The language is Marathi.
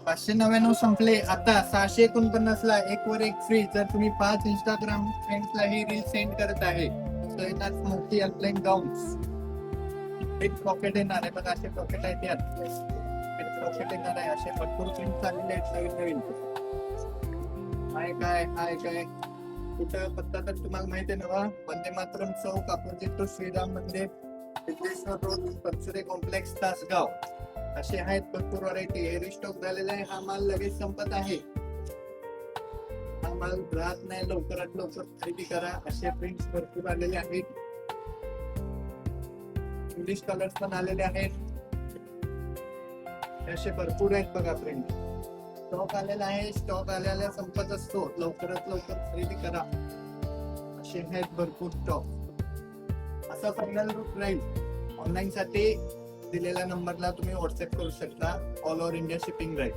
599 संपले. आता 649 ला एक वर एक फ्री. जर तुम्ही 5 इंस्टाग्राम फ्रेंड्सला ही रील सेंड करत आहे, तर येतात मोठी अल्पलाईन गाऊन्स. एक पॉकेट येणार आहे बघा, असे पॉकेट आहेत यात. पॉकेट येणार आहे, असे भरपूर प्रिंट आलेले आहेत नवीन नवीन. हाय काय कुठं पत्ता तर तुम्हाला माहिती आहे ना, वंदे मातरम चौक, अपोजिट टू श्रीराम मंदिर, सिद्धेश्वर रोड, परचुरे कॉम्प्लेक्स, तासगाव. असे आहेत भरपूर व्हरायटी. हे रिस्टॉक झालेला आहे. हा माल लगेच संपत आहे. हा माल राहत नाही, लवकरात लवकर खरेदी करा. असे प्रिंट्स भरपूर आलेले आहेत. इंग्लिश कलर्स पण आलेले आहेत. असे भरपूर आहेत बघा प्रिंट. स्टॉक आलेला आहे. स्टॉक आलेला संपत असतो. लवकरात लवकर खरेदी करा. असे आहेत भरपूर स्टॉक. असा फायनल रूट राहील. ऑनलाईन साठी दिलेल्या नंबरला तुम्ही व्हॉट्सअप करू शकता. ऑल ओव्हर इंडिया शिपिंग राहील.